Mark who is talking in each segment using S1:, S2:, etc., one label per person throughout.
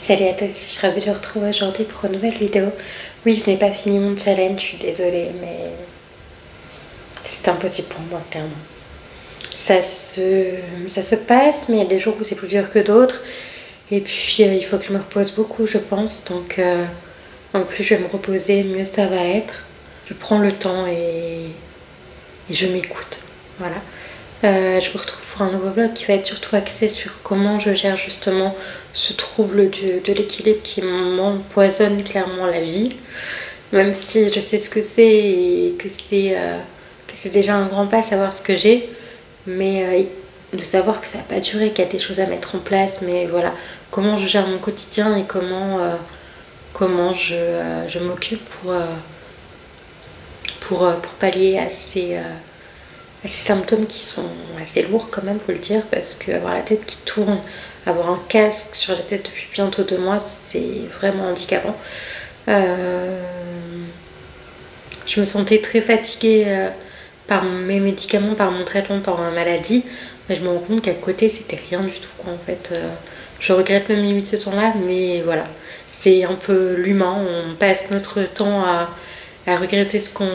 S1: Salut à tous, je suis ravie de vous retrouver aujourd'hui pour une nouvelle vidéo. Oui, je n'ai pas fini mon challenge, je suis désolée, mais c'est impossible pour moi, clairement. Ça se passe, mais il y a des jours où c'est plus dur que d'autres. Et puis, il faut que je me repose beaucoup, je pense. Donc, en plus, je vais me reposer, mieux ça va être. Je prends le temps et je m'écoute. Voilà. Je vous retrouve pour un nouveau vlog qui va être surtout axé sur comment je gère justement ce trouble de l'équilibre qui m'empoisonne clairement la vie. Même si je sais ce que c'est et que c'est déjà un grand pas savoir ce que j'ai. Mais de savoir que ça va pas durer, qu'il y a des choses à mettre en place. Mais voilà, comment je gère mon quotidien et comment je m'occupe pour pallier à ces symptômes qui sont assez lourds quand même, faut le dire, parce que avoir la tête qui tourne, avoir un casque sur la tête depuis bientôt 2 mois, c'est vraiment handicapant. Je me sentais très fatiguée par mes médicaments, par mon traitement, par ma maladie, mais je me rends compte qu'à côté c'était rien du tout quoi, en fait. Je regrette même limite ce temps-là, mais voilà, c'est un peu l'humain, on passe notre temps à regretter ce qu'on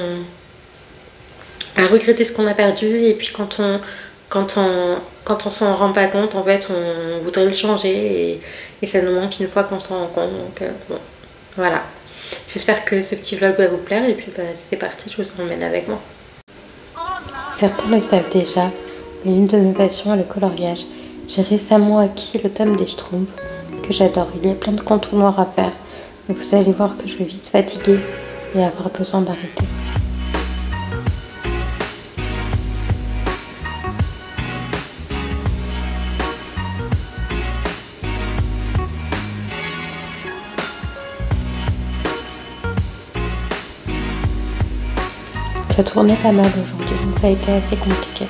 S1: a perdu, et puis quand on s'en rend pas compte, en fait on voudrait le changer, et ça nous manque une fois qu'on s'en rend compte. Donc bon, voilà, j'espère que ce petit vlog va vous plaire, et puis c'est parti, je vous emmène avec moi. Certains le savent déjà, mais l'une de mes passions est le coloriage. J'ai récemment acquis le tome des Schtroumpfs, que j'adore. Il y a plein de contours noirs à faire, mais vous allez voir que je vais vite fatiguer et avoir besoin d'arrêter. Ça tournait pas mal aujourd'hui, donc ça a été assez compliqué.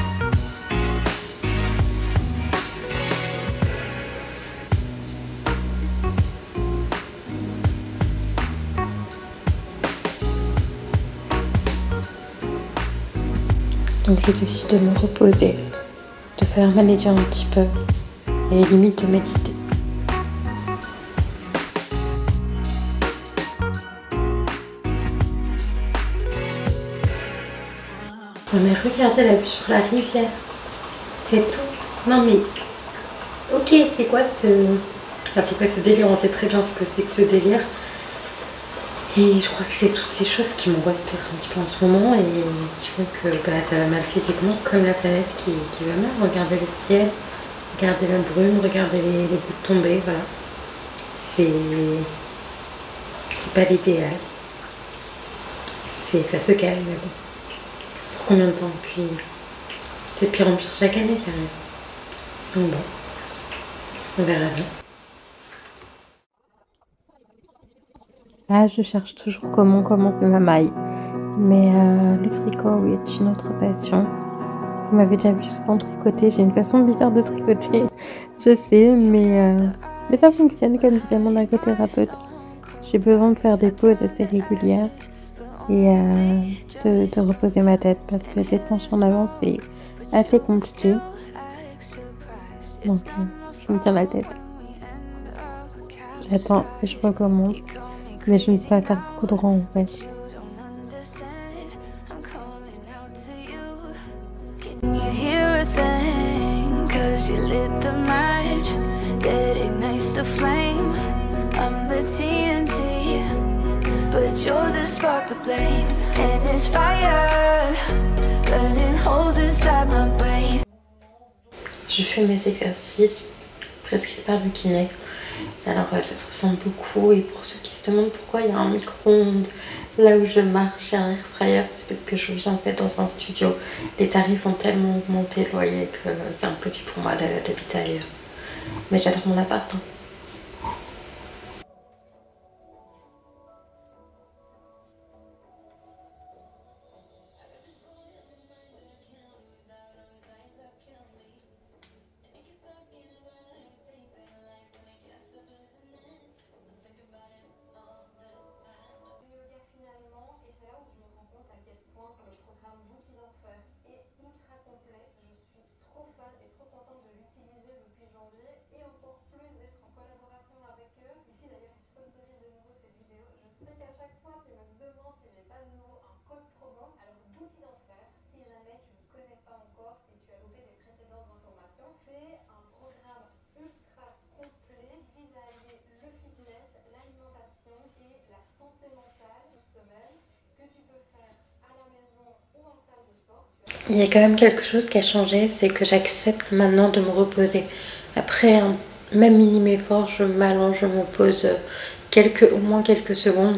S1: Donc je décide de me reposer, de fermer les yeux un petit peu et limite de méditer. Non mais regardez la vue sur la rivière, c'est tout. Non mais, ok, c'est quoi ce délire? On sait très bien ce que c'est que ce délire. Et je crois que c'est toutes ces choses qui m'angoissent peut-être un petit peu en ce moment et qui font que ça va mal physiquement, comme la planète qui va mal. Regardez le ciel, regardez la brume, regardez les gouttes tombées, voilà. C'est pas l'idéal. Ça se calme, mais bon. Pour combien de temps? Puis c'est de pire en pire chaque année, ça arrive. Donc bon, on verra bien. Là, je cherche toujours comment commencer ma maille. Mais le tricot, oui, est une autre passion. Vous m'avez déjà vu souvent tricoter. J'ai une façon bizarre de tricoter, je sais, mais ça fonctionne, comme dirait mon ergothérapeute. J'ai besoin de faire des pauses assez régulières et de reposer ma tête, parce que d'être penchée en avant, c'est assez compliqué. Donc, je me tiens la tête. J'attends et je recommence. Mais je ne sais pas faire beaucoup de rangs en fait. Je fais mes exercices prescrits par le kiné. Alors ça se ressemble beaucoup, et pour ceux qui se demandent pourquoi il y a un micro-ondes là où je marche et un air fryer, c'est parce que je vis en fait dans un studio. Les tarifs ont tellement augmenté le loyer que c'est impossible pour moi d'habiter ailleurs. Mais j'adore mon appart.
S2: complet. Je suis trop fan et trop contente de l'utiliser depuis janvier et encore plus d'être en
S1: C'est un programme ultra complet qui vise à allier le fitness, l'alimentation et la santé mentale une semaine que tu peux faire à la maison ou en salle de sport. Il y a quand même quelque chose qui a changé, c'est que j'accepte maintenant de me reposer. Après un même minime effort, je m'allonge, je me pose au moins quelques secondes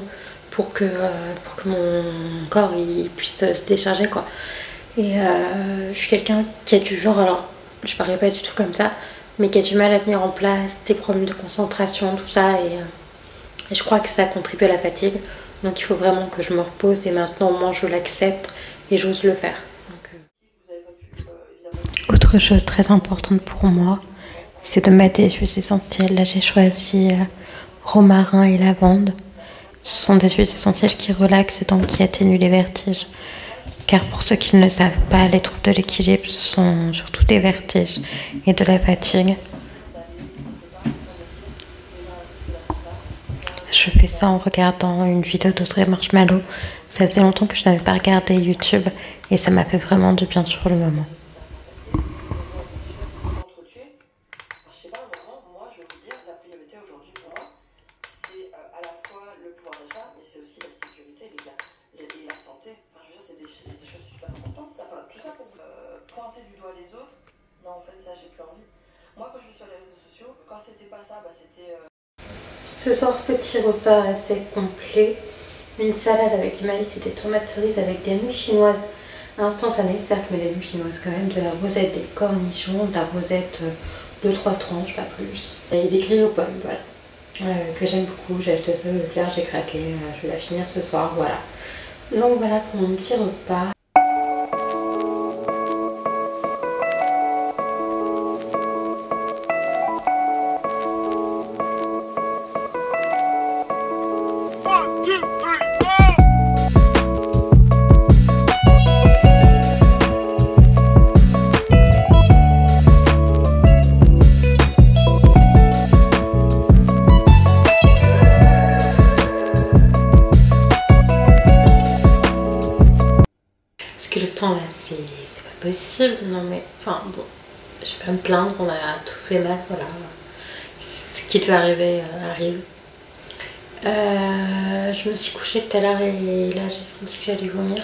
S1: pour que mon corps il puisse se décharger quoi. Et je suis quelqu'un qui a du genre, alors je parais pas du tout comme ça, mais qui a du mal à tenir en place, des problèmes de concentration, tout ça, et je crois que ça contribue à la fatigue. Donc il faut vraiment que je me repose et maintenant au moins je l'accepte et j'ose le faire. Autre chose très importante pour moi, c'est de mettre des huiles essentielles. Là j'ai choisi romarin et lavande. Ce sont des huiles essentielles qui relaxent et donc qui atténuent les vertiges. Car pour ceux qui ne le savent pas, les troubles de l'équilibre, ce sont surtout des vertiges et de la fatigue. Je fais ça en regardant une vidéo d'Audrey Marshmallow. Ça faisait longtemps que je n'avais pas regardé YouTube et ça m'a fait vraiment du bien sur le moment.
S2: Pointer du doigt les autres, non en fait ça j'ai plus envie. Moi quand je vais sur les réseaux sociaux, quand c'était pas ça, c'était...
S1: Ce soir petit repas assez complet, une salade avec du maïs et des tomates cerises avec des nouilles chinoises instantanées certes, mais des nouilles chinoises quand même, de la rosette, des cornichons, de la rosette 2-3 tranches, pas plus, et des grilles aux pommes, voilà, que j'aime beaucoup. J'ai acheté ça hier, j'ai craqué, je vais la finir ce soir, voilà. Donc voilà pour mon petit repas. Le temps là c'est pas possible, non mais enfin bon, je vais pas me plaindre, on a tout fait mal, voilà, ce qui devait arriver arrive. Je me suis couchée tout à l'heure et là j'ai senti que j'allais vomir.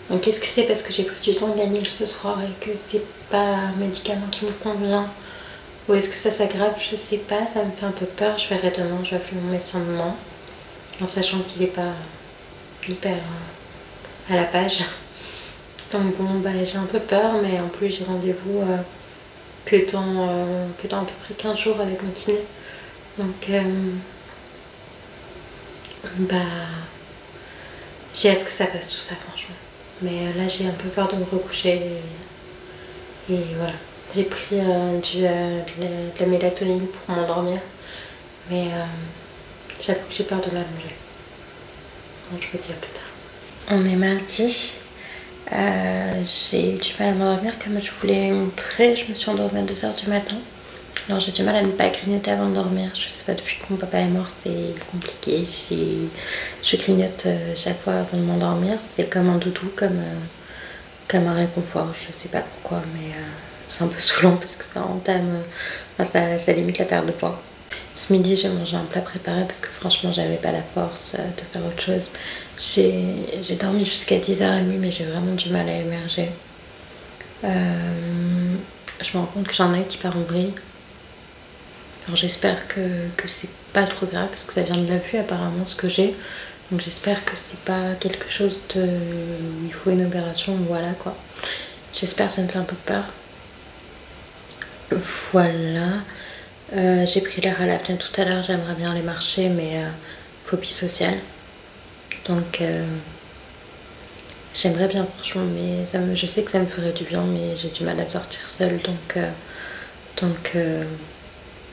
S1: Donc est-ce que c'est parce que j'ai pris du temps de gagner ce soir et que c'est pas un médicament qui me convient, ou est-ce que ça s'aggrave, je sais pas, ça me fait un peu peur. Je verrai demain, je vais appeler mon médecin demain en sachant qu'il est pas hyper à la page. Donc bon, bah, j'ai un peu peur, mais en plus j'ai rendez-vous que dans à peu près 15 jours avec mon kiné. Donc bah j'ai hâte que ça passe tout ça franchement. Mais là j'ai un peu peur de me recoucher et voilà. J'ai pris de la mélatonine pour m'endormir, mais j'avoue que j'ai peur de m'allonger. Bon, je peux dire plus tard. On est mardi. J'ai eu du mal à m'endormir comme je voulais montrer. Je me suis endormie à 2 h du matin. Alors j'ai du mal à ne pas grignoter avant de dormir. Je sais pas, depuis que mon papa est mort c'est compliqué. Je grignote chaque fois avant de m'endormir. C'est comme un doudou, comme un réconfort. Je sais pas pourquoi, mais c'est un peu saoulant parce que ça entame, ça limite la perte de poids. Ce midi j'ai mangé un plat préparé parce que franchement j'avais pas la force de faire autre chose. J'ai dormi jusqu'à 10h30 mais j'ai vraiment du mal à émerger. Je me rends compte que j'ai un œil qui part en vrille. Alors j'espère que c'est pas trop grave parce que ça vient de la vue apparemment ce que j'ai. Donc j'espère que c'est pas quelque chose où il faut une opération, voilà quoi. J'espère, ça me fait un peu peur. Voilà. J'ai pris l'air à la fenêtre tout à l'heure, j'aimerais bien aller marcher mais phobie sociale. Donc j'aimerais bien franchement, mais je sais que ça me ferait du bien, mais j'ai du mal à sortir seule, donc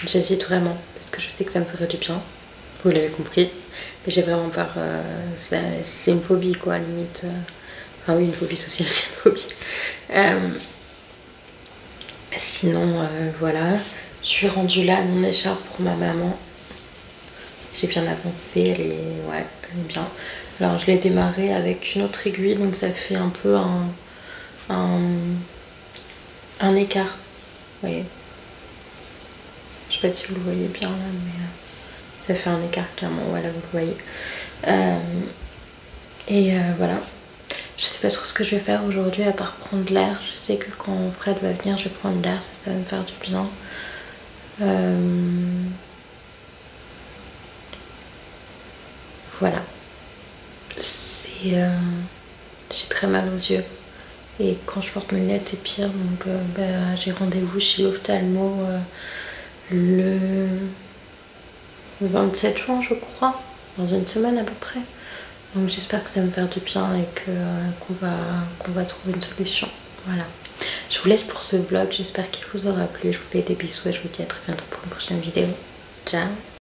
S1: j'hésite vraiment parce que je sais que ça me ferait du bien. Vous l'avez compris, mais j'ai vraiment peur. C'est une phobie quoi, limite. Enfin oui, une phobie sociale, c'est une phobie. Sinon voilà, je suis rendue là mon écharpe pour ma maman. J'ai bien avancé, elle est bien. Alors je l'ai démarré avec une autre aiguille, donc ça fait un peu un écart voyez. Je sais pas si vous le voyez bien là, mais ça fait un écart clairement, voilà, vous le voyez. Voilà. Je sais pas trop ce que je vais faire aujourd'hui à part prendre l'air. Je sais que quand Fred va venir, je vais prendre l'air, ça va me faire du bien. Voilà. J'ai très mal aux yeux. Et quand je porte mes lunettes, c'est pire. Donc j'ai rendez-vous chez l'ophtalmo le 27 juin, je crois. Dans une semaine à peu près. Donc j'espère que ça va me faire du bien et qu'on va trouver une solution. Voilà. Je vous laisse pour ce vlog. J'espère qu'il vous aura plu. Je vous fais des bisous et je vous dis à très bientôt pour une prochaine vidéo. Ciao!